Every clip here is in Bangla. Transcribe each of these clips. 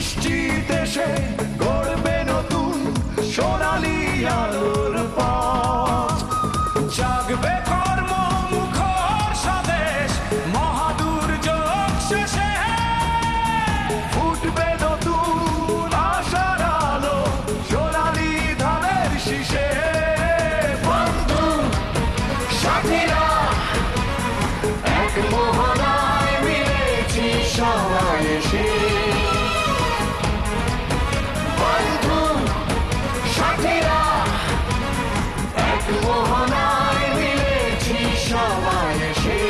নিশ্চিত এসে গড়বে নতুন সোনালী আলোর পথ। জাগবে কর্মমুখর স্বদেশ মহাদুর্যোগ শেষে, ফুটবে নতুন আশার আলো সোনালী ধানের শীষে। বন্ধু সাথীরা এক মোহনায় মিলেছি সবাই এসে। বন্ধু সাথীরা এক মোহনায় মিলেছি সবাই এসে।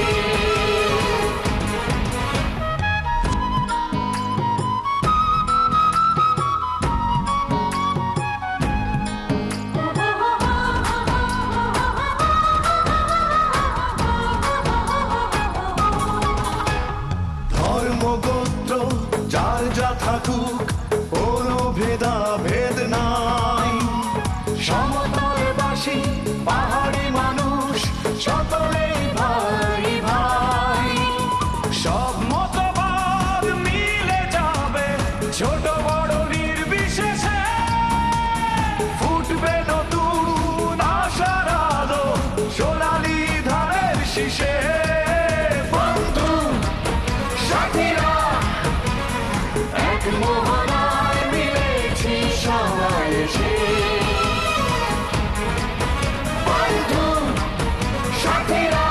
ধর্মগোত্র যার যা থাকুক কোনো ভেদাভেদ নাই, সমতলবাসী পাহাড়ি মানুষ সকলেই ভাই ভাই। সব মতবাদ মিলে যাবে ছোট বড় নির্বিশেষে, ফুটবে নতুন আশার আলো সোনালী ধানের শীষে। বন্ধু সাথীরা এক মোহনায় মিলেছি সবাই এসে। বন্ধু সাথীরা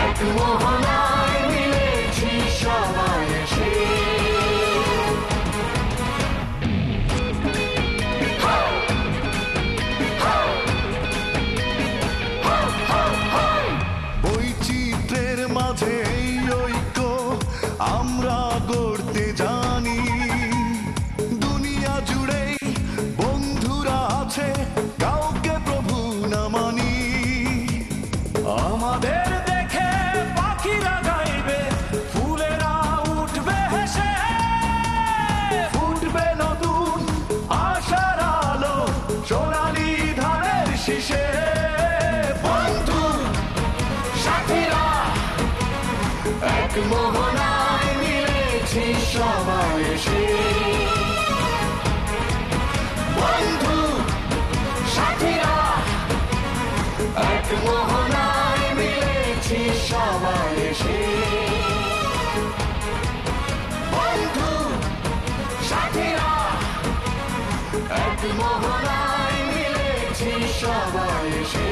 এক মোহনায় মিলেছি সবাই এসে। বৈচিত্র্যের মাঝে এই ঐক্য আমরা গড়তে জানি। দুনিয়া জুড়েই বন্ধুরা আছে, কাউকে প্রভু না মানি। আমাদের দেখে পাখিরা গাইবে, ফুলেরা উঠবে হেসে, ফুটবে নতুন আশার আলো সোনালী ধানের শীষে। বন্ধু সাথীরা এক মোহনায় মিলেছি সবাই এসে। বন্ধু সাথীরা এক মোহনায় মিলেছি সবাই এসে। বন্ধু সাথীরা এক মোহনায় মিলেছি সবাই এসে।